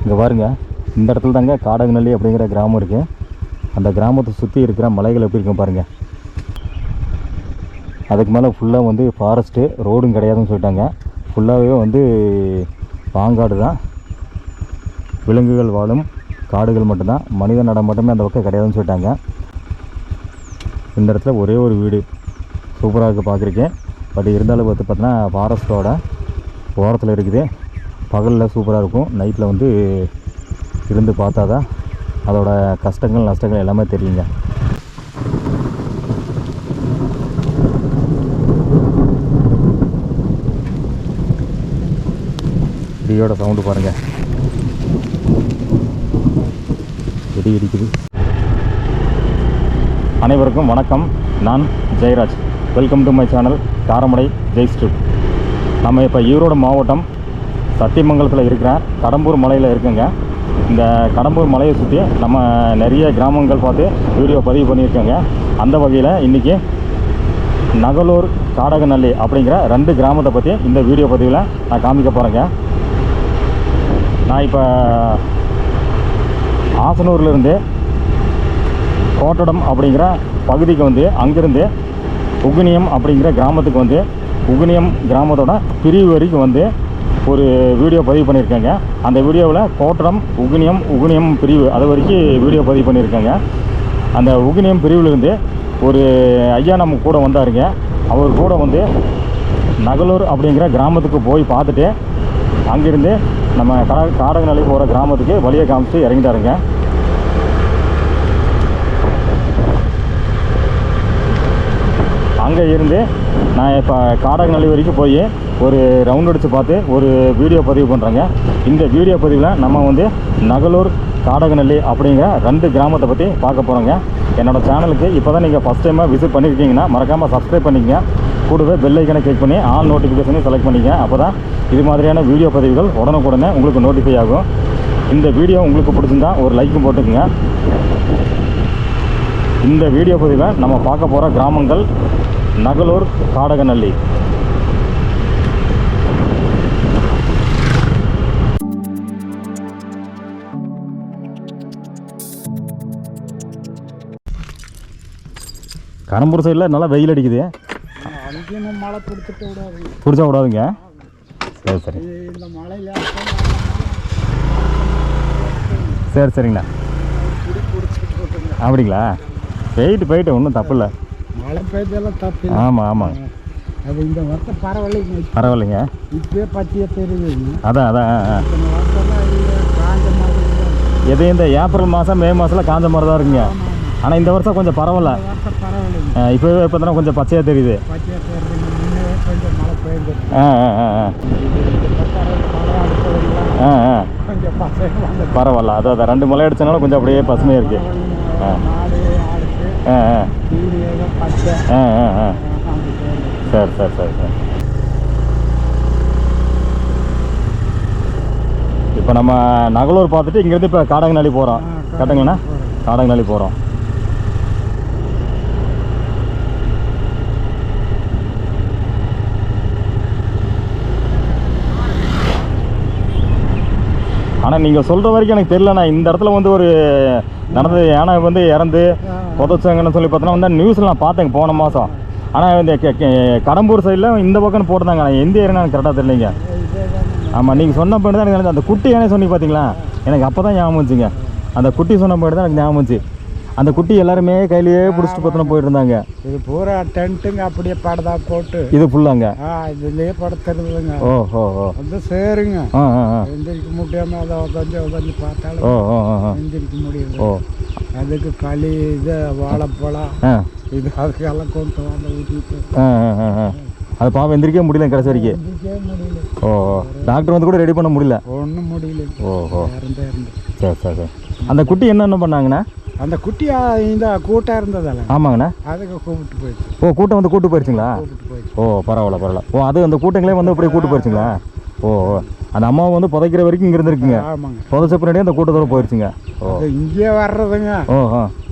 இங்கே பாருங்கள், இந்த இடத்துல தாங்க காடகநல்லி அப்படிங்கிற கிராமம் இருக்குது. அந்த கிராமத்தை சுற்றி இருக்கிற மலைகள் எப்படி இருக்கும் பாருங்கள். அதுக்கு மேலே ஃபுல்லாக வந்து ஃபாரஸ்ட்டு, ரோடும் கிடையாதுன்னு சொல்லிட்டாங்க. ஃபுல்லாகவே வந்து பாங்காடு தான், விலங்குகள் வாழும் காடுகள் மட்டும்தான், மனித நடம் மட்டுமே அந்த பக்கம் கிடையாதுன்னு சொல்லிட்டாங்க. இந்த இடத்துல ஒரே ஒரு வீடு சூப்பராக இருக்குது பார்க்குறக்கேன். பட் இருந்தாலும் பார்த்தீங்கன்னா ஃபாரஸ்ட்டோட ஓரத்தில் இருக்குது. பகலில் சூப்பராக இருக்கும், நைட்டில் வந்து இருந்து பார்த்தா தான் அதோட கஷ்டங்கள் நஷ்டங்கள் எல்லாமே தெரியுங்க. இடியோட சவுண்டு பாருங்கள், இடி இடிக்குது. அனைவருக்கும் வணக்கம், நான் Jeyaraj. Welcome to my channel Karamadai ஜெய்ஸ்ட்ரிப். நம்ம இப்போ ஈரோடு மாவட்டம் சத்தியமங்கலத்தில் இருக்கிற கடம்பூர் மலையில் இருக்குங்க. இந்த கடம்பூர் மலையை சுற்றி நம்ம நிறைய கிராமங்கள் பார்த்து வீடியோ பதிவு பண்ணியிருக்கோங்க. அந்த வகையில் இன்றைக்கி நகலூர், காடகநல்லி அப்படிங்கிற 2 கிராமத்தை பற்றி இந்த வீடியோ பதிவில் நான் காமிக்க போகிறேங்க. நான் இப்போ ஆசனூர்லேருந்து கோட்டடம் அப்படிங்கிற பகுதிக்கு வந்து அங்கேருந்து உகுனியம் அப்படிங்கிற கிராமத்துக்கு வந்து உகுனியம் கிராமத்தோட பிரிவு வரைக்கும் வந்து ஒரு வீடியோ பதிவு பண்ணியிருக்கேங்க. அந்த வீடியோவில் கோட்டடம், உகுனியம் பிரிவு அது வரைக்கும் வீடியோ பதிவு பண்ணியிருக்கேங்க. அந்த உகுனியம் பிரிவிலிருந்து ஒரு ஐயா நம்ம கூட வந்தாருங்க. அவர் கூட வந்து நகலூர் அப்படிங்கிற கிராமத்துக்கு போய் பார்த்துட்டு அங்கேருந்து நம்ம காடகநல்லி போகிற கிராமத்துக்கு வழியை காமிச்சு இறங்கிட்டாருங்க. அங்கே இருந்து நான் இப்போ காடகநல்லி வரைக்கும் போய் ஒரு ரவுண்ட் அடித்து பார்த்து ஒரு வீடியோ பதிவு பண்ணுறேங்க. இந்த வீடியோ பதிவில் நம்ம வந்து நகலூர், காடகநல்லி அப்படிங்கிற 2 கிராமத்தை பற்றி பார்க்க போகிறோங்க. என்னோடய சேனலுக்கு இப்போ தான் நீங்கள் ஃபஸ்ட் டைமாக விசிட் பண்ணியிருக்கீங்கன்னா மறக்காமல் சப்ஸ்கிரைப் பண்ணிக்கங்க. கூடவே பெல் ஐக்கனை கிளிக் பண்ணி ஆல் நோட்டிஃபிகேஷனையும் செலக்ட் பண்ணிங்க. அப்போ தான் இது மாதிரியான வீடியோ பதிவுகள் உடனுக்குடனே உங்களுக்கு நோட்டிஃபை ஆகும். இந்த வீடியோ உங்களுக்கு பிடிச்சிருந்தா ஒரு லைக்கும் போட்டுக்குங்க. இந்த வீடியோ பதிவில் நம்ம பார்க்க போகிற கிராமங்கள் நகலூர், காடகநல்லி. கடம்பூர் சைடில் நல்லா வெயில் அடிக்குது. மழை பிடிச்சா விடாதுங்க. சரி சரி இந்த மழையில் சரி சரிங்கண்ணா. அப்படிங்களா? போயிட்டு ஒன்றும் தப்பு இல்லை. மழை பெய்தெல்லாம் தப்பு. ஆமாம் ஆமாம், அது இந்த வருஷம் பரவாயில்லைங்க. இப்போயே பச்சையாக தெரியுதுங்க. அதான் காஞ்ச மாதிரி எது இந்த ஏப்ரல் மாதம், மே மாதத்தில் காஞ்ச மாதிரி தான் இருக்குங்க. ஆனால் இந்த வருஷம் கொஞ்சம் பரவாயில்ல. இப்போவே பார்த்தோன்னா கொஞ்சம் பச்சையாக தெரியுது. பச்சையாக தெரியுதுங்க. முன்னே கொஞ்சம் மழை பெய்யுது. கொஞ்சம் பசங்க பரவாயில்ல. அதான் 2 மழை அடிச்சனால கொஞ்சம் அப்படியே பசுமையாக இருக்குது. சரி சரி சரி சரி. இப்போ நம்ம நகலூர் பார்த்துட்டு இங்கேருந்து இப்போ காடகநல்லி போகிறோம். கரெக்டுங்கண்ணா? காடகநல்லி போகிறோம். ஆனால் நீங்கள் சொல்கிற வரைக்கும் எனக்கு தெரியலண்ணா. இந்த இடத்துல வந்து ஒரு நடந்தது, யானை வந்து இறந்து புதைச்சாங்கன்னு சொல்லி பார்த்தோன்னா வந்து நியூஸில் நான் பார்த்தேங்க போன மாதம். ஆனால் இந்த கடம்பூர் சைடில் இந்த பக்கம் போட்டிருந்தாங்க. நான் எந்த ஏரியா எனக்கு கரெக்டாக தெரியலைங்க. ஆமாம், நீங்கள் சொன்ன போய்ட்டு தான் எனக்கு அந்த குட்டி யானை சொன்னீங்க பார்த்தீங்களா, எனக்கு அப்போ தான் ஞாபகம் வந்துச்சுங்க. அந்த குட்டி சொன்ன போய்ட்டு தான் எனக்கு ஞாபகம் வந்துச்சு. அந்த குட்டி எல்லாருமே கையிலேயே பிடிச்சிட்டு பார்த்தோன்னா போயிட்டு இருந்தாங்க. இது பூரா டென்ட்டுங்க, அப்படியே படதா போட்டு இது ஃபுல்லாங்க இதுலேயே படுத்துறதுங்க. ஓ வந்து சேருங்க. எந்திரிக்க முடியாமல் அதை உதஞ்சு பார்த்தாலும் எந்திரிக்க முடியுது. அதுக்கு களி, இது வாழைப்பழம், இது அதுக்கெல்லாம் கொண்டு வந்து ஊட்டிட்டு அது பாவம் எந்திரிக்கவே முடியல கடைசி வரைக்கும். எந்திரிக்கவே முடியல. டாக்டர் வந்து கூட ரெடி பண்ண முடியல. ஒன்றும் முடியல. இறந்து சரி சரி சரி. அந்த குட்டி என்ன பண்ணாங்கண்ணா? அந்த குட்டி இந்த கூட்டம் இருந்ததால. ஆமாங்கண்ணா. அதுக்கு கூப்பிட்டு போயிடுச்சு. கூட்டம் வந்து கூப்பிட்டு போயிடுச்சுங்களா? பரவாயில்ல. அந்த அந்த கூட்டங்களே வந்து அப்படியே கூப்பிட்டு போயிடுச்சுங்களா? அந்த அம்மாவை வந்து புதைக்கிற வரைக்கும் இங்கே இருந்துருக்குங்க. புதைச்ச பின்னாடியே அந்த கூட்டத்தோட போயிடுச்சுங்க. இங்கே வர்றதுங்க.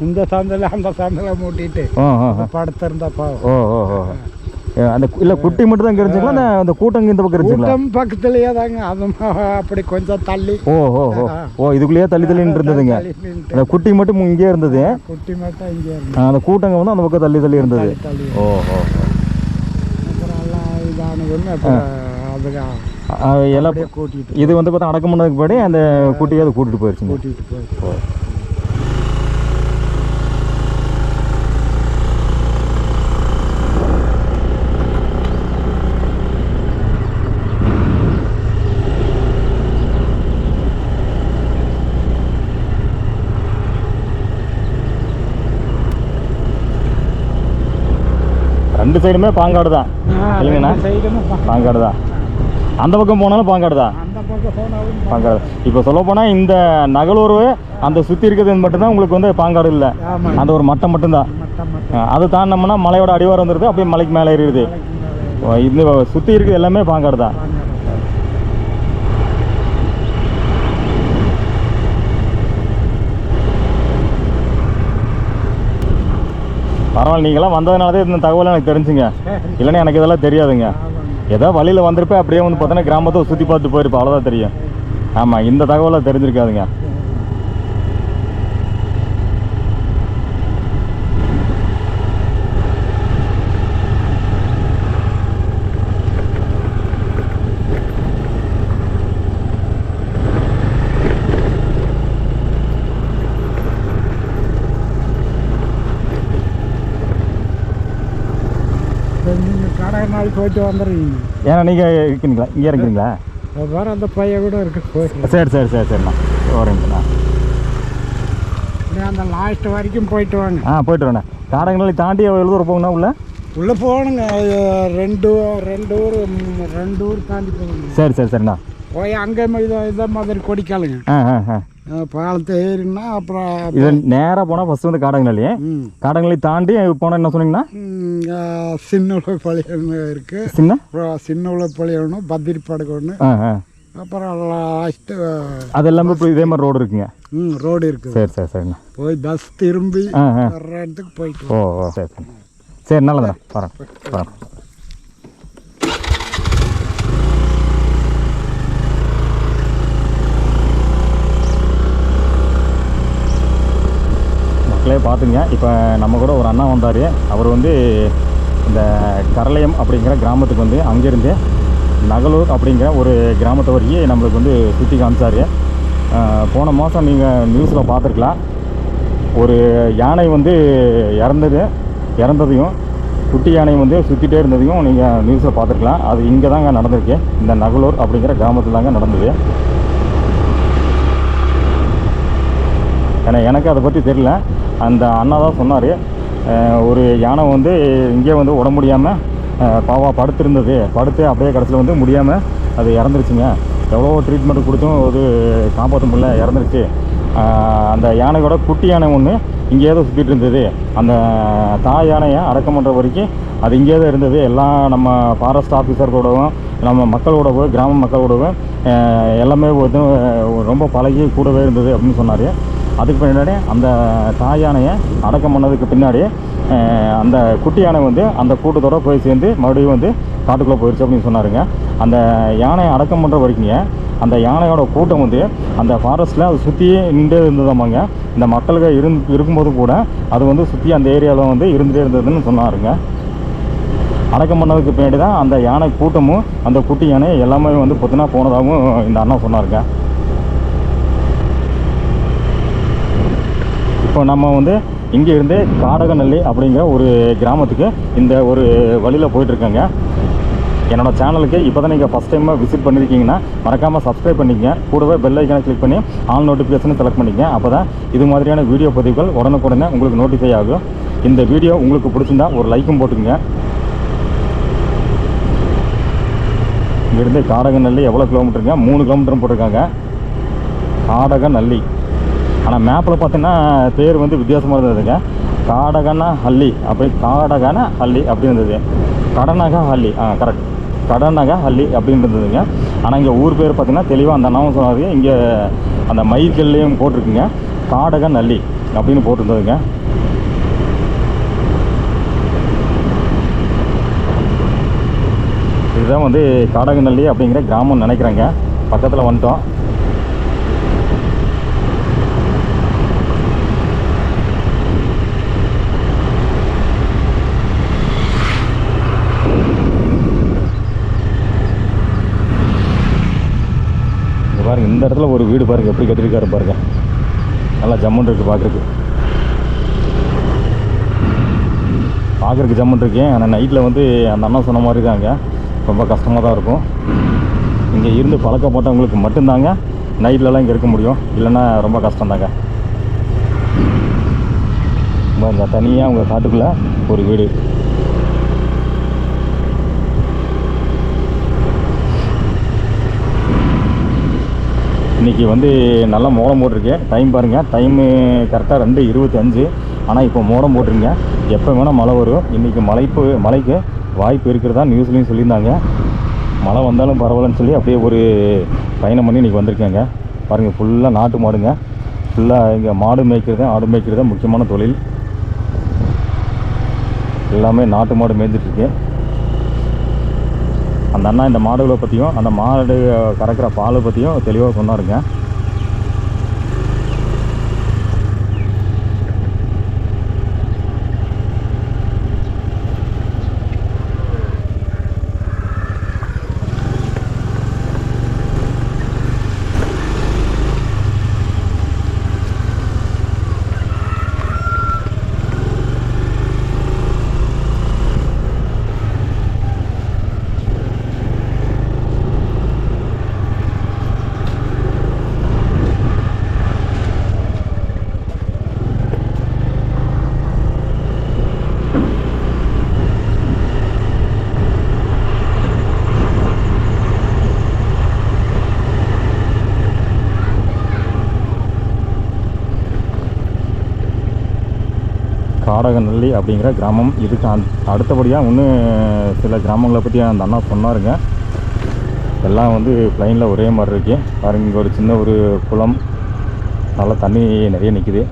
இந்த சந்தில் அந்த சந்தில் மூட்டிட்டு படுத்திருந்தா பாவம். அந்த இல்லை குட்டி மட்டும் தான் இங்கே இருந்துச்சுங்களா அந்த கூட்டம் இந்த பக்கம் இருந்துச்சுங்களா? கூட்டம் பக்கத்துலேயே தாங்க, அது அப்படி கொஞ்சம் தள்ளி. ஓ ஓ ஓ ஓ இதுக்குள்ளேயே தள்ளி இருந்ததுங்க. அந்த குட்டி மட்டும் இங்கே இருந்தது, குட்டி மட்டும் இங்கே இருந்தது. அந்த கூட்டங்க வந்து அந்த பக்கம் தள்ளி இருந்தது. ஓ ஓ அப்புறம் எல்லாம் இதானதுன்னு அப்புறம் அதுக்கு எல்லாம் கூட்டிகிட்டு இது வந்து பார்த்தா அடக்கம் பண்ணதுக்கு முன்னாடி அந்த குட்டியை அதை கூட்டிகிட்டு போயிடுச்சுங்க. கூட்டிகிட்டு போய் ரெண்டு சைடுமே பாங்காடு தான் இல்லைங்கண்ணா? பாங்காடு தான். அந்த பக்கம் போனாலும் பாங்காடு தான். பாங்காடு. இப்போ சொல்ல போனால் இந்த நகலூர் அந்த சுற்றி இருக்கிறது மட்டும்தான் உங்களுக்கு வந்து பாங்காடு இல்லை, அந்த ஒரு மட்டம் மட்டும்தான். அதை தாண்டினோம்னா மலையோட அடிவாரம் வந்துடுது, அப்படியே மலைக்கு மேலே ஏறிடுது. இந்த சுற்றி இருக்கிறது எல்லாமே பாங்காடு தான். பரவாயில்ல, நீங்களாம் வந்ததுனால தான் இந்த தகவல் எனக்கு தெரிஞ்சுங்க, இல்லைன்னா எனக்கு இதெல்லாம் தெரியாதுங்க. ஏதோ வழியில் வந்திருப்பேன், அப்படியே வந்து பார்த்தோன்னா கிராமத்தை சுற்றி பார்த்து போயிருப்பேன், அவ்வளோதான் தெரியும். ஆமாம், இந்த தகவலை தெரிஞ்சிருக்காதுங்க. நீங்கள் கடை நாள் போயிட்டு வந்துடுறீங்க. ஏன்னா நீங்கள் இருக்கீங்களா, இங்கே இருக்கிறீங்களா? வேறு அந்த பையன் கூட இருக்கு. சரி சரி சரி சரிண்ணா, வரீங்கண்ணா. அந்த லாஸ்ட் வரைக்கும் போயிட்டு வாங்க. போயிட்டு வரேண்ணா. காடங்களை தாண்டி எவ்வளோ தூரம் போகணும்னா உள்ளே போகணுங்க. ரெண்டு ஊர் தாண்டி போகணும். சரி சரி சரிண்ணா. போய் அங்கே இதை மாதிரி கொடிக்காலுங்க. பாலத்தை ஏறினா அப்புறம் இது நேராக போனால் ஃபஸ்ட்டு வந்து காடங்கள்ளி. காடங்கள்ளி தாண்டி போனால் என்ன சொன்னீங்கன்னா சின்ன உலகப்பாளையம் இருக்குது. சின்ன உலகப்பாளையம், பத்திரிப்பாடுக்கு ஒன்று, அப்புறம் லாஸ்ட்டு அது எல்லாமே இப்போ இதே மாதிரி ரோடு இருக்குங்க. ரோடு இருக்குது. சரி சரி சரிண்ணா. போய் பஸ் திரும்பி வர்ற இடத்துக்கு போயிட்டு. ஓ சரி சரி சரி, நல்லதுண்ணா. வரேன் வரேன். பார்த்துங்க, இப்போ நம்ம கூட ஒரு அண்ணா வந்தார். அவர் வந்து இந்த கரளையம் அப்படிங்கிற கிராமத்துக்கு வந்து அங்கேருந்து நகலூர் அப்படிங்கிற ஒரு கிராமத்தை வரைக்கும் நம்மளுக்கு வந்து சுற்றி காமிச்சார். போன மாதம் நீங்கள் நியூஸில் பார்த்துருக்கலாம், ஒரு யானை வந்து இறந்ததையும் குட்டி யானை வந்து சுற்றிட்டே இருந்ததையும் நீங்கள் நியூஸில் பார்த்துருக்கலாம். அது இங்கே தாங்க நடந்திருக்கு, இந்த நகலூர் அப்படிங்கிற கிராமத்தில் தாங்க நடந்தது. ஏன்னா எனக்கு அதை பற்றி தெரியல, அந்த அண்ணா தான் சொன்னார். ஒரு யானை வந்து இங்கே வந்து உட முடியாமல் பாவா படுத்து அப்படியே கடைசியில் வந்து முடியாமல் அது இறந்துருச்சுங்க. எவ்வளோ ட்ரீட்மெண்ட் கொடுத்தும் அது காப்பாற்ற முடியல, இறந்துருச்சு. அந்த யானையோட குட்டி யானை ஒன்று இங்கேயே தான் சுற்றிட்டு இருந்தது. அந்த தாய் யானையை அடக்கம் பண்ணுற வரைக்கும் அது இங்கே தான் இருந்தது. எல்லாம் நம்ம ஃபாரஸ்ட் ஆஃபீஸர்களோடவும் நம்ம மக்களோடவும் கிராம மக்களோடவும் எல்லாமே வந்து ரொம்ப பழகி கூடவே இருந்தது அப்படின்னு சொன்னார். அதுக்கு பின்னாடி அந்த தாய் யானையை அடக்கம் பண்ணதுக்கு பின்னாடி அந்த குட்டி யானை வந்து அந்த கூட்டத்தோடு போய் சேர்ந்து மறுபடியும் வந்து காட்டுக்குள்ளே போயிடுச்சு அப்படின்னு சொன்னாருங்க. அந்த யானையை அடக்கம் பண்ணுற வரைக்குங்க அந்த யானையோட கூட்டம் வந்து அந்த ஃபாரஸ்ட்டில் அது சுற்றியே நின்றே இருந்ததாமாங்க. இந்த மக்களுக்கு இருக்கும்போது கூட அது வந்து சுற்றி அந்த ஏரியாவில் வந்து இருந்துகிட்டே இருந்ததுன்னு சொன்னாருங்க. அடக்கம் பண்ணதுக்கு பின்னாடி தான் அந்த யானை கூட்டமும் அந்த குட்டி யானை எல்லாமே வந்து பொத்துனா போனதாகவும் இந்த அண்ணா சொன்னாருங்க. இப்போ நம்ம வந்து இங்கே இருந்து காடகநல்லி அப்படிங்கிற ஒரு கிராமத்துக்கு இந்த ஒரு வழியில் போயிட்டுருக்கேங்க. என்னோடய சேனலுக்கு இப்போ தான் நீங்கள் ஃபஸ்ட் டைமாக விசிட் பண்ணியிருக்கீங்கன்னா மறக்காமல் சப்ஸ்கிரைப் பண்ணிக்கங்க. கூடவே பெல் ஐக்கானை கிளிக் பண்ணி ஆல் நோட்டிஃபிகேஷனை செலக்ட் பண்ணிக்கங்க. அப்போ தான் இது மாதிரியான வீடியோ பதிவுகள் உடனுக்குடனே உங்களுக்கு நோட்டிஃபை ஆகும். இந்த வீடியோ உங்களுக்கு பிடிச்சிருந்தா ஒரு லைக்கும் போட்டுங்க. இங்கேருந்து காடகநல்லி எவ்வளோ கிலோமீட்டருங்க? 3 கிலோமீட்டரும் போட்டிருக்காங்க காடகநல்லி. ஆனால் மேப்பில் பார்த்தீங்கன்னா பேர் வந்து வித்தியாசமாக இருந்ததுங்க. காடகனஹள்ளி அப்படின்னு இருந்தது. கடனகஹள்ளி, கரெக்ட், கடனகஹள்ளி அப்படின்னு இருந்ததுங்க. ஆனால் இங்கே ஊர் பேர் பார்த்தீங்கன்னா தெளிவாக அந்த அண்ணாவும் சொன்னார். இங்கே அந்த மைக்கல்லையும் போட்டிருக்குங்க காடகநல்லி அப்படின்னு போட்டிருந்ததுங்க. இதுதான் வந்து காடகநல்லி அப்படிங்கிற கிராமம்னு நினைக்கிறேங்க. பக்கத்தில் வந்துட்டோம். பாருங்க, இந்த இடத்துல ஒரு வீடு பாருங்க எப்படி கட்டிருக்காரு பாருங்க. நல்லா ஜம்முன்னு இருக்குது பார்க்குறதுக்கு ஜம்முன்னு இருக்கேன். ஆனால் நைட்டில் வந்து அந்த அண்ணா சொன்ன மாதிரி தாங்க ரொம்ப கஷ்டமாக தான் இருக்கும். இங்கே இருந்து பழக்கப்பட்டவங்களுக்கு மட்டும்தாங்க நைட்லலாம் இங்கே இருக்க முடியும், இல்லைன்னா ரொம்ப கஷ்டம்தாங்க. இந்த தனியாக அவங்க காட்டுக்குள்ளே ஒரு வீடு. இன்றைக்கி வந்து நல்லா மோடம் போட்டிருக்கேன். டைம் பாருங்கள், டைமு கரெக்டாக 2:25. ஆனால் இப்போ மோடம் போட்டிருங்க, எப்போ வேணால் மழை வரும். இன்றைக்கி மழைக்கு வாய்ப்பு இருக்கிறதா நியூஸ்லேயும் சொல்லியிருந்தாங்க. மழை வந்தாலும் பரவாயில்லன்னு சொல்லி அப்படியே ஒரு பயணம் பண்ணி இன்றைக்கி வந்திருக்கேங்க. பாருங்கள், ஃபுல்லாக நாட்டு மாடுங்க. ஃபுல்லாக இங்கே மாடு மேய்க்கிறது ஆடு மேய்க்கிறது தான் முக்கியமான தொழில். எல்லாமே நாட்டு மாடு மேய்ஞ்சிட்ருக்கு. அந்த அண்ணா இந்த மாடுகளை பற்றியும் அந்த மாடு கறக்கிற பாலை பற்றியும் தெளிவாக சொன்னாருங்க. காடகநல்லி அப்படிங்கிற கிராமம். இதுக்கு அடுத்தபடியாக இன்னும் சில கிராமங்களை பற்றி அந்த அண்ணா சொன்னாருங்க. எல்லாம் வந்து ப்ளைனில் ஒரே மாதிரி இருக்கு. பாருங்க, இங்கே ஒரு சின்ன ஒரு குளம், நல்லா தண்ணி நிறைய நிற்கிது.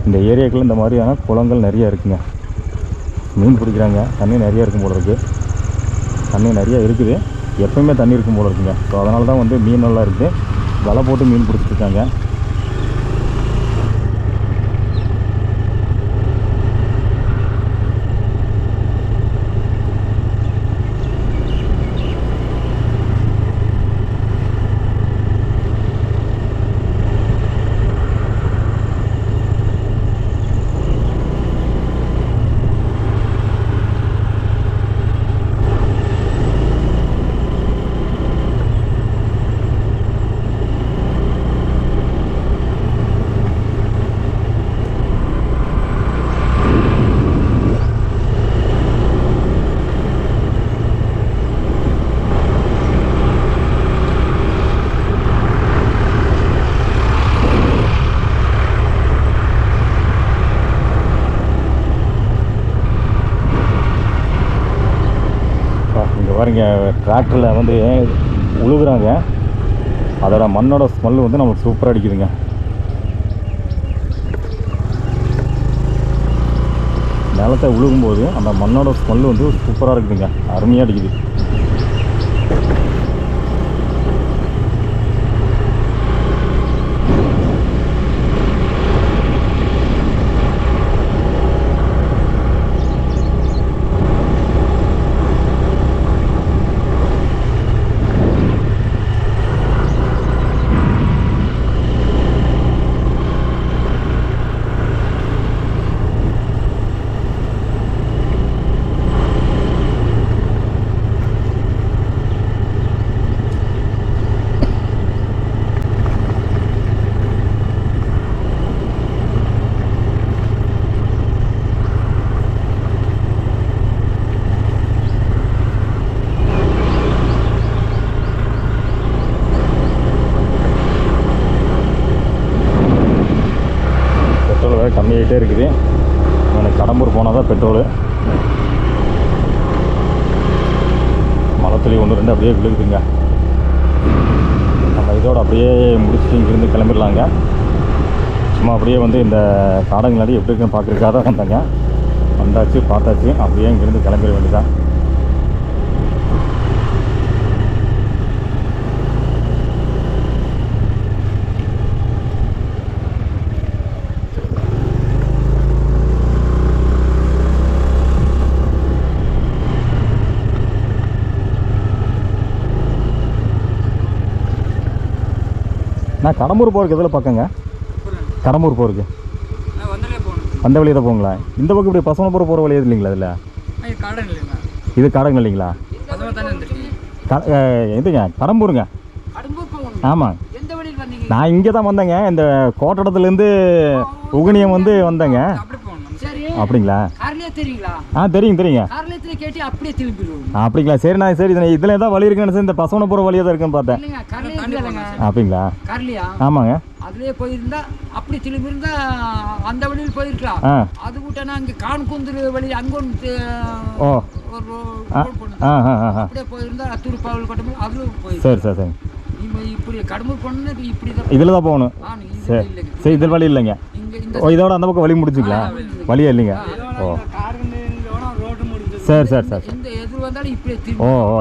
இந்த ஏரியாக்கள் இந்த மாதிரியான குளங்கள் நிறைய இருக்குங்க. மீன் பிடிக்கிறாங்க, தண்ணி நிறைய இருக்கும் போல இருக்குது. தண்ணி நிறைய இருக்குது, எப்போயுமே தண்ணி இருக்கும் போல இருக்குங்க. ஸோ அதனால தான் வந்து மீன் நல்லா இருக்குது, வலை போட்டு மீன் பிடிச்சிருக்காங்க. பாருங்க, டிராக்டரில் வந்து உழுகுறாங்க. அதோட மண்ணோட ஸ்மெல் வந்து நமக்கு சூப்பராக அடிக்குதுங்க. நிலத்தை உழுகும்போது அந்த மண்ணோட ஸ்மெல் வந்து சூப்பராக இருக்குதுங்க, அருமையாக அடிக்குது. கம்மியாகிட்டே இருக்குது. எனக்கு கடம்பூர் போனால் தான் பெட்ரோலு. மலைத்துளி 1-2 அப்படியே விழுகுதுங்க. நம்ம இதோடு அப்படியே முடிச்சுட்டு இங்கேருந்து கிளம்பிடலாங்க. சும்மா அப்படியே வந்து இந்த காடங்களாடி எப்படி இருக்குன்னு பார்க்குறதுக்காக தான் வந்தாங்க. வந்தாச்சு, பார்த்தாச்சு, அப்படியே இங்கேருந்து கிளம்பிட வேண்டியதான். நான் கடம்பூர் போகிறதுக்கு எதில் பக்கங்க? கடம்பூர் போகிறதுக்கு அந்த வழியை தான் போங்களா? இந்த பக்கம் இப்படி பசவனபுரம் போகிற வழியே இல்லைங்களா? இதில் இது காடங்க இல்லைங்களா? எதுங்க கடம்பூருங்க. ஆமாம், நான் இங்கே தான் வந்தேங்க. இந்த கோட்டடத்துலேருந்து உகனியம் வந்து வந்தேங்க. அப்படிங்களா? தெரியுங்க. அப்படிங்களா? சரி, நான் சரி இதில் ஏதாவது வழி இருக்குன்னு இந்த பசவனபுரம் வழியாக தான் இருக்குன்னு பார்த்தேன். அப்படிங்களா? ஆமாங்க. அதுலயே போயிருந்தா அப்படி திரும்பி இருந்தா அந்த வழியில் போயிருக்கலாம். அது கூட நாங்க கான்குந்தூர் வழி அங்க அப்படியே போயிருந்தா திருப்பாவூர் கட்டமே அதுல போய். சரி. இப்படி கடம்பூர் போனா இப்படி தான் இதில் தான் போகணும். சரி இதில் வழி இல்லைங்க. இதோட அந்த பக்கம் வழி முடிச்சுக்கலாம். வழியே இல்லைங்க. சரி. இந்த எது வந்தாலும் இப்படி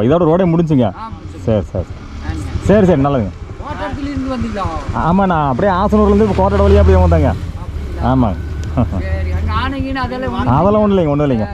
இதோட ரோடே முடிஞ்சுங்க. சரி நல்லதுங்க. ஆமாம், நான் அப்படியே ஆசனூர்லேருந்து இப்போ கோட்டை வழியாக அப்படியே வந்தேங்க. ஆமாங்க. அதெல்லாம் ஒன்றும் இல்லைங்க.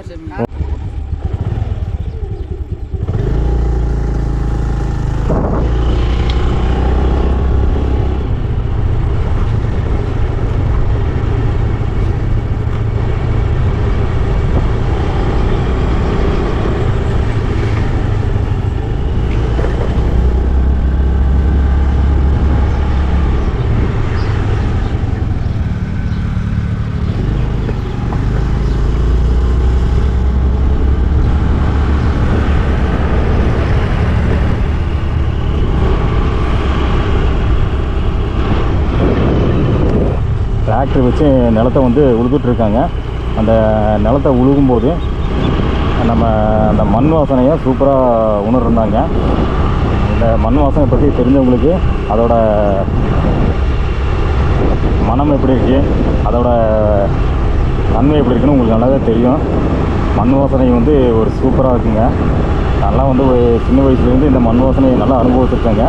டிராக்டர் வச்சு நிலத்தை வந்து உழுதுட்ருக்காங்க. அந்த நிலத்தை உழுகும்போது நம்ம அந்த மண் வாசனையை சூப்பராக உணர்ந்தாங்க. இந்த மண் வாசனை பற்றி தெரிஞ்சவங்களுக்கு அதோட மனம் எப்படி இருக்குது, அதோட தன்மை எப்படி இருக்குன்னு உங்களுக்கு நல்லாவே தெரியும். மண் வாசனை வந்து ஒரு சூப்பராக இருக்குங்க. நல்லா வந்து ஒரு சின்ன வயசுலேருந்து இந்த மண் வாசனையை நல்லா அனுபவிச்சிருக்காங்க.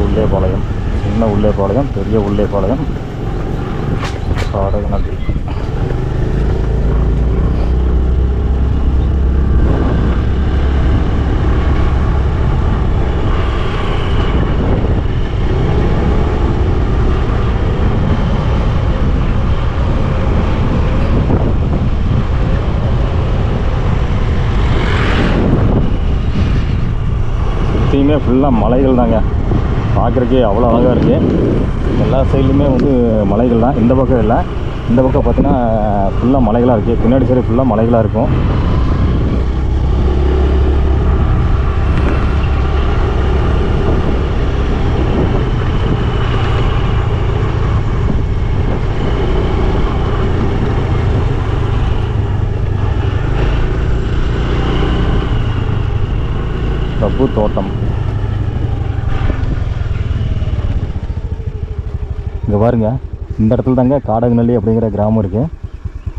உள்ளேபாளையம், சின்ன உள்ளேபாளையம், பெரிய உள்ளேபாளையம், காடக நதி. சுற்றியுமே ஃபுல்லாக மலைகள் தாங்க. பார்க்குறக்கே அவ்வளோ அழகாக இருக்குது. எல்லா சைட்லையுமே வந்து மலைகள் தான். இந்த பக்கம் இல்லை, இந்த பக்கம் பார்த்தீங்கன்னா ஃபுல்லாக மலைகளாக இருக்குது. பின்னாடி சைடு ஃபுல்லாக மலைகளாக இருக்கும். கப்பு தோட்டம். இங்கே பாருங்க, இந்த இடத்துல தாங்க காடகநல்லி அப்படிங்கிற கிராமம் இருக்குது.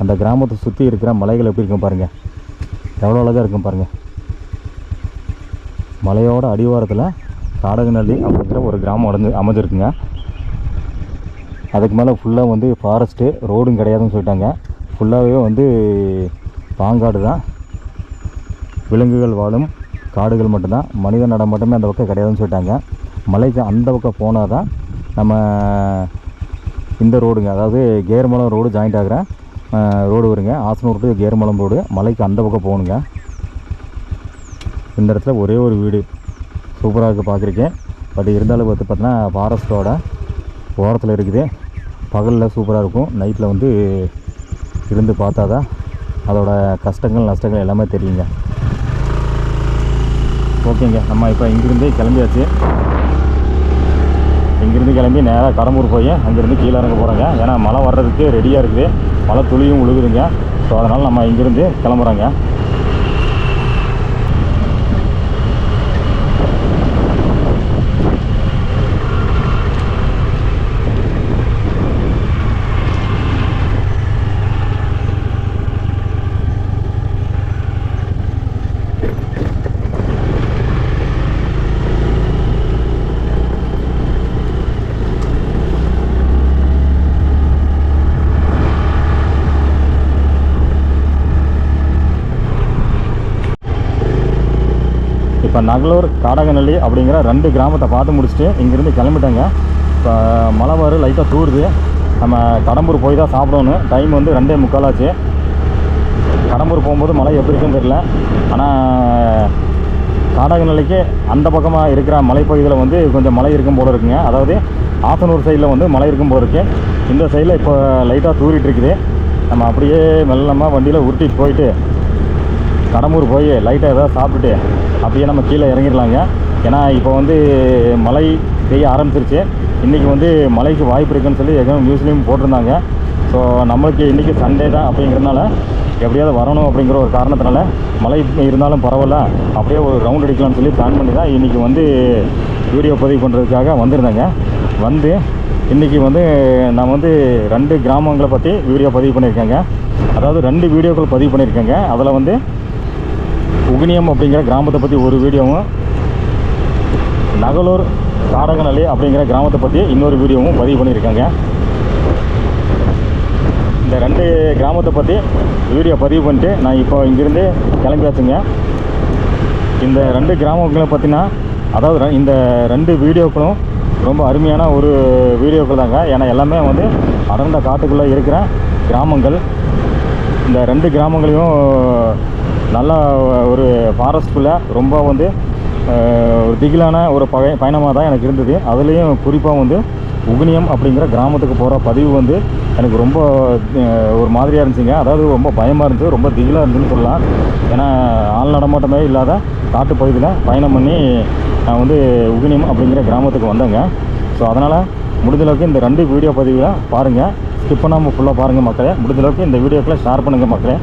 அந்த கிராமத்தை சுற்றி இருக்கிற மலைகள் எப்படி இருக்கும் பாருங்கள், எவ்வளோ அழகாக இருக்கும் பாருங்கள். மலையோட அடிவாரத்தில் காடகநல்லி அப்படிங்கிற ஒரு கிராமம் அமைஞ்சிருக்குங்க. அதுக்கு மேலே ஃபுல்லாக வந்து ஃபாரஸ்ட்டு, ரோடும் கிடையாதுன்னு சொல்லிட்டாங்க. ஃபுல்லாகவே வந்து பாங்காடு தான், விலங்குகள் வாழும் காடுகள் மட்டும்தான், மனித நடமாட்டமே அந்த பக்கம் கிடையாதுன்னு சொல்லிட்டாங்க. மலைக்கு அந்த பக்கம் போனால் தான் நம்ம இந்த ரோடுங்க, அதாவது கேர்மலம் ரோடு ஜாயிண்ட் ஆகிற ரோடு வருங்க. ஆசனூர் டு கேர்மலம் ரோடு, மலைக்கு அந்த பக்கம் போகணுங்க. இந்த இடத்துல ஒரே ஒரு வீடு சூப்பராக இருக்குது பார்க்குறீங்க. பட் இருந்தாலும் பார்த்தீங்கன்னா ஃபாரஸ்ட்டோட ஓரத்தில் இருக்குது. பகலில் சூப்பராக இருக்கும், நைட்டில் வந்து இருந்து பார்த்தா தான் அதோட கஷ்டங்கள் நஷ்டங்கள் எல்லாமே தெரியுங்க. ஓகேங்க, நம்ம இப்போ இங்கேருந்து கிளம்பியாச்சு. இங்கேருந்து கிளம்பி நேராக கடம்பூர் போய் அங்கேருந்து கீழே இறங்க போகிறோங்க. ஏன்னா மழை வர்றதுக்கு ரெடியாக இருக்குது, மழை துளியும் விழுகுதுங்க. ஸோ அதனால் நம்ம இங்கேருந்து கிளம்புறோங்க. இப்போ நகலூர் காடகநல்லி அப்படிங்கிற 2 கிராமத்தை பார்த்து முடிச்சுட்டு இங்கேருந்து கிளம்பிட்டேங்க. இப்போ மழை வர லைட்டாக தூருது. நம்ம கடம்பூர் போய் தான் சாப்பிடணும். டைம் வந்து 2:45 ஆச்சு. கடம்பூர் போகும்போது மழை எப்படி இருக்குன்னு தெரியல. ஆனால் காடகநல்லிக்கு அந்த பக்கமாக இருக்கிற மலைப்பகுதியில் வந்து கொஞ்சம் மழை இருக்கும் போல இருக்குங்க. அதாவது ஆத்தனூர் சைடில் வந்து மழை இருக்கும் போல இருக்குது. இந்த சைடில் இப்போ லைட்டாக தூரிட்டு இருக்குது. நம்ம அப்படியே மெல்லமாக வண்டியில் உருட்டிட்டு போயிட்டு கடம்பூர் போய் லைட்டாக ஏதாவது சாப்பிட்டுட்டு அப்படியே நம்ம கீழே இறங்கிடலாங்க. ஏன்னா இப்போ வந்து மழை பெய்ய ஆரம்பிச்சிருச்சு. இன்றைக்கி வந்து மழைக்கு வாய்ப்பு இருக்குன்னு சொல்லி எதுவும் நியூஸ்லேயும் போட்டிருந்தாங்க. ஸோ நம்மளுக்கு இன்றைக்கி சண்டே தான் அப்படிங்கிறதுனால எப்படியாவது வரணும் அப்படிங்கிற ஒரு காரணத்தினால மழை இருந்தாலும் பரவாயில்ல அப்படியே ஒரு ரவுண்ட் அடிக்கலாம்னு சொல்லி பிளான் பண்ணி தான் இன்றைக்கி வந்து வீடியோ பதிவு பண்ணுறதுக்காக வந்திருந்தேங்க. வந்து இன்றைக்கி வந்து நான் வந்து 2 கிராமங்களை பற்றி வீடியோ பதிவு பண்ணியிருக்கேங்க. அதாவது 2 வீடியோக்கள் பதிவு பண்ணியிருக்கேங்க. அதில் வந்து உகினியம் அப்படிங்கிற கிராமத்தை பற்றி ஒரு வீடியோவும், நகலூர் காடகநல்லி அப்படிங்கிற கிராமத்தை பற்றி இன்னொரு வீடியோவும் பதிவு பண்ணியிருக்காங்க. இந்த 2 கிராமத்தை பற்றி வீடியோ பதிவு பண்ணிட்டு நான் இப்போ இங்கேருந்து கிளம்பியாச்சுங்க. இந்த 2 கிராமங்களை பற்றினா அதாவது இந்த 2 வீடியோக்களும் ரொம்ப அருமையான ஒரு வீடியோக்கள் தாங்க. ஏன்னா எல்லாமே வந்து அடர்ந்த காட்டுக்குள்ளே இருக்கிற கிராமங்கள். இந்த 2 கிராமங்களையும் நல்லா ஒரு ஃபாரஸ்ட்குள்ளே ரொம்ப வந்து ஒரு திகிலான ஒரு பயணமாக தான் எனக்கு இருந்தது. அதுலேயும் குறிப்பாக வந்து உகினியம் அப்படிங்கிற கிராமத்துக்கு போகிற பதிவு வந்து எனக்கு ரொம்ப ஒரு மாதிரியாக இருந்துச்சுங்க. அதாவது ரொம்ப பயமாக இருந்துச்சு, ரொம்ப திகிலாக இருந்துச்சுன்னு சொல்லலாம். ஏன்னா ஆள் நடமாட்டமே இல்லாத காட்டுப்பகுதியில் பயணம் பண்ணி நான் வந்து உகினியம் அப்படிங்கிற கிராமத்துக்கு வந்தேங்க. ஸோ அதனால் முடிஞ்சளவுக்கு இந்த 2 வீடியோ பதிவில் பாருங்கள், ஸ்கிப் பண்ணாமல் ஃபுல்லாக பாருங்கள் மக்களே. முடிஞ்சளவுக்கு இந்த வீடியோக்களை ஷேர் பண்ணுங்கள் மக்களே.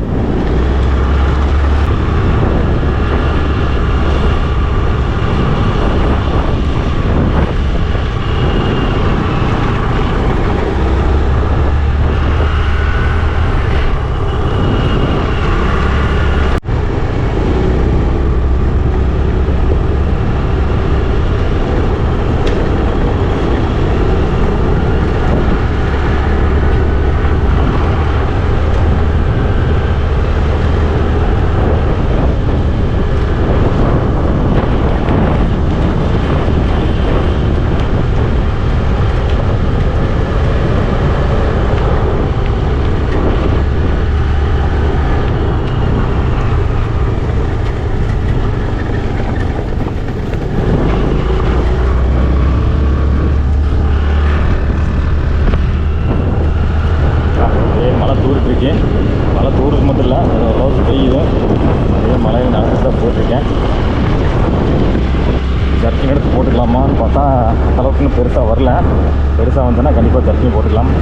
மழை தூருக்கு மட்டும் இல்லை, ஓரளவுக்கு பெய்யுது. அதே மழையில் நடந்துட்டு தான் போட்டிருக்கேன். ஜர்க்கின் எடுத்து போட்டுக்கலாமான்னு பார்த்தா அளவுக்குன்னு பெருசாக வரல. பெருசாக வந்தேன்னா கண்டிப்பாக ஜர்க்கின் போட்டுக்கலாம்.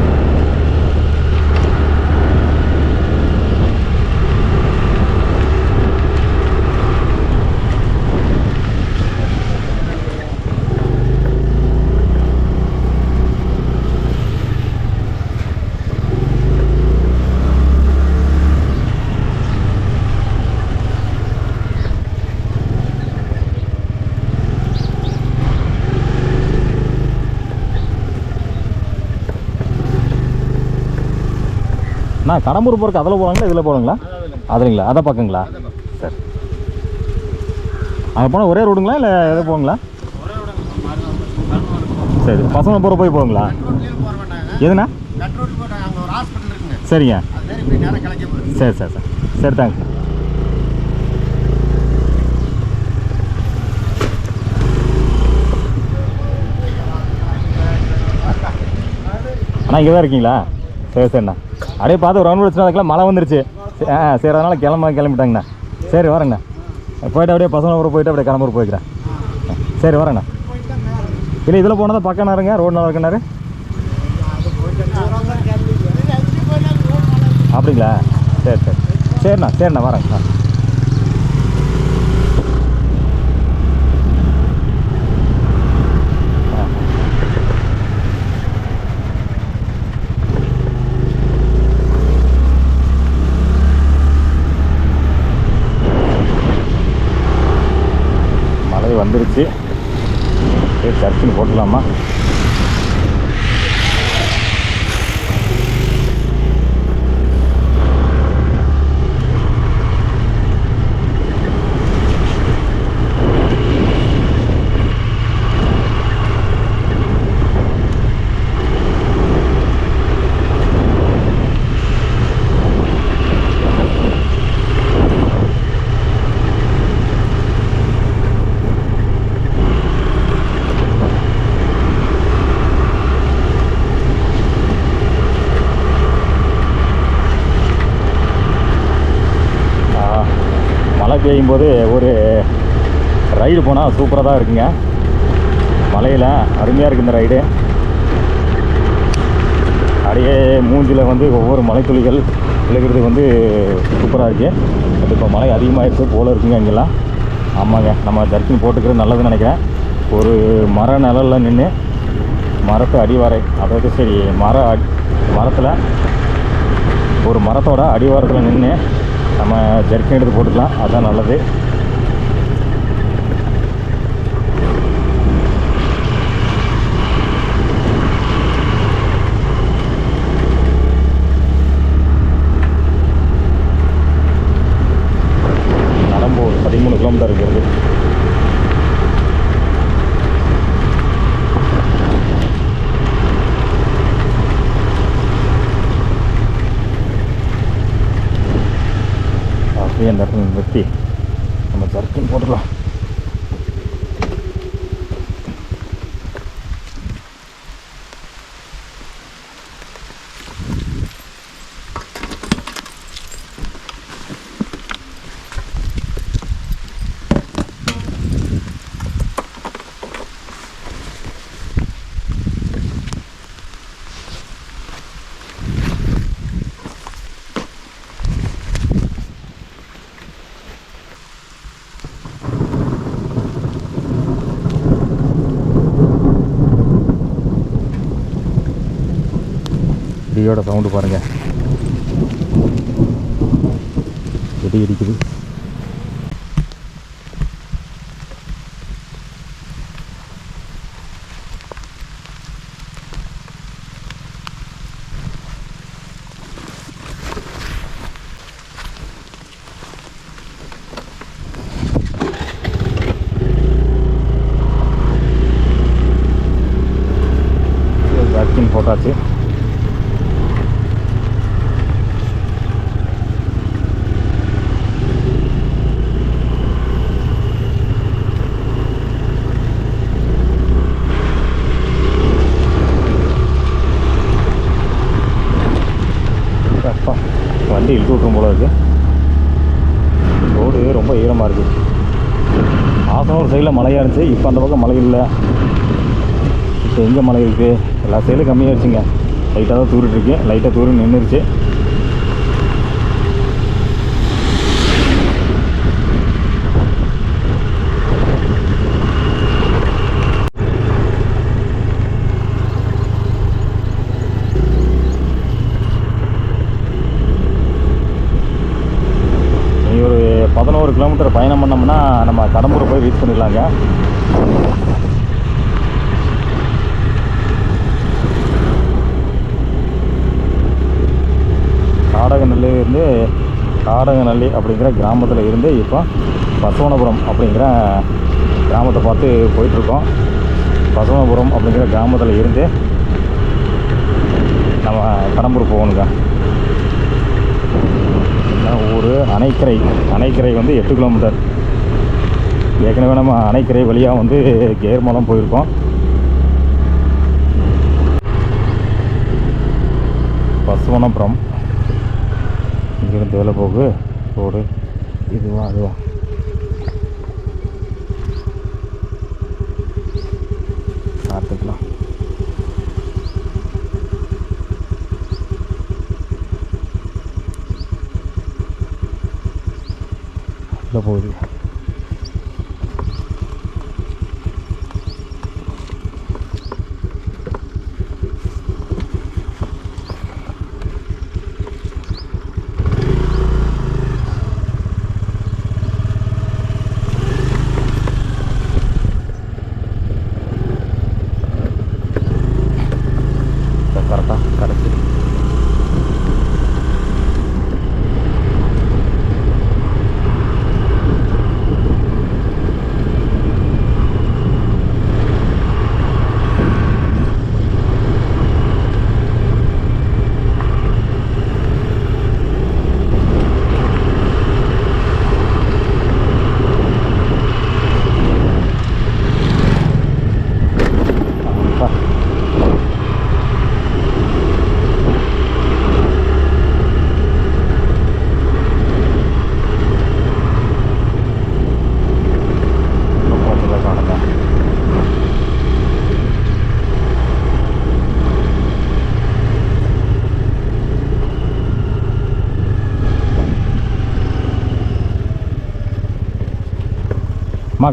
நான் கடம்பூர் போகிறக்கு அதில் போகிறாங்களா இதில் போகிறாங்களா? அதுங்களா? அதை பார்க்குங்களா? சரி, அங்கே போனால் ஒரே ரோடுங்களா இல்லை எதை போங்களா? சரி, பசங்க போகிற போய் போங்களா? எதுண்ணா? சரிங்க, சரி சரி சரி சரி தேங்க்ஸ். அண்ணா இங்கே தான் இருக்கீங்களா? சரி சரிண்ணா. அப்படியே பார்த்து ஒரு ரவுண்ட் வச்சுட்டு அதுக்கெல்லாம் மழை வந்துருச்சு. சரி அதனால் கிளம்பிட்டாங்கண்ணா. சரி வரேண்ணா. போய்ட்டு அப்படியே பசங்க ஊர் போயிட்டு அப்படியே கிளம்பூர் போய்க்கிறேன். சரி வரேண்ணா. இல்லை இதில் போனால் தான் பக்கம் நேரங்க ரோடு நல்லா இருக்குனாரு. அப்படிங்களா? சரி சரிண்ணா வரேங்க. மழை வந்துருச்சு. சரி சர்ச்சுன்னு போட்டுடலாமா? மழை பெய்யும் போது ஒரு ரைடு போனால் சூப்பராக தான் இருக்குங்க. மலையில் அருமையாக இருக்குது இந்த ரைடு. அப்படியே மூஞ்சில் வந்து ஒவ்வொரு மலைத்துளிகள் விழுகிறது வந்து சூப்பராக இருக்குது. இப்போ மழை அதிகமாகிடுச்சு போல் இருக்குங்க இங்கெல்லாம். ஆமாங்க, நம்ம ஜர்க்கின் போட்டுக்கிறது நல்லதுன்னு நினைக்கிறேன். ஒரு மர நிழலில் நின்று மரத்து அடிவாரை, அதாவது சரி மரத்தில் ஒரு மரத்தோட அடிவாரத்தில் நின்று நம்ம ஜர்க்கின் எடுத்து போட்டுக்கலாம். அதுதான் நல்லது. நடம்பூர் 13 கிலோமீட்டர் இருக்கிறது. அப்படியே அந்த இடத்துல நிறுத்தி நம்ம ஜர்க்கின் போட்டுக்கலாம். இடியோட சவுண்டு பாருங்கள், இடி இடிக்குது. ஜர்க்கின் போட்டாச்சு. வண்டி இழுத்து விட்டுரும் போல இருக்குது. ரோடு ரொம்ப ஈரமாக இருக்குது. ஆசனூர் சைடில் மழையாக இருந்துச்சு, இப்போ அந்த பக்கம் மழை இல்லை. இப்போ எங்கே மழை இருக்குது? எல்லா சைடும் கம்மியாகிடுச்சுங்க. லைட்டாக தான் தூரிட்டுருக்கு. லைட்டாக தூரி நின்றுருச்சு. ஒரு 11 கிலோமீட்டர் பயணம் பண்ணோம்னா நம்ம கடம்பூரை போய் ரீச் பண்ணிடலாங்க. காடகநல்லி அப்படிங்கிற கிராமத்தில் இருந்து இப்போ பசவனபுரம் அப்படிங்கிற கிராமத்தை பார்த்து போயிட்டுருக்கோம். பசவனபுரம் அப்படிங்கிற கிராமத்தில் இருந்து நம்ம கடம்பூர் போகணுங்க. ஊர் அணைக்கரை வந்து 8 கிலோமீட்டர். ஏற்கனவே நம்ம அணைக்கரை வழியாக வந்து கேர்மலம் போயிருக்கோம். பசுவனபுரம் இங்கேருந்து வேலை போகு ரோடு இதுவா அதுவா பார்த்துக்கலாம். அதில் போகுது. கரெக்டாக கரெக்டு.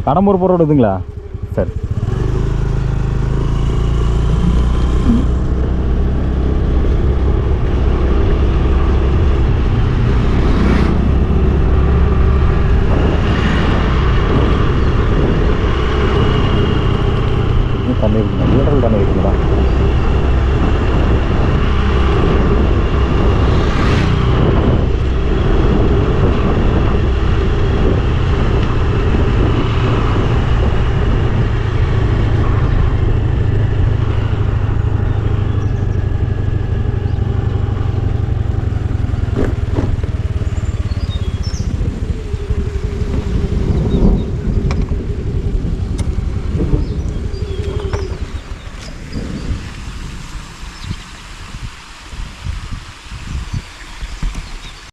கடம்பூர் போகிற ரோடு இதுங்களா? சரி.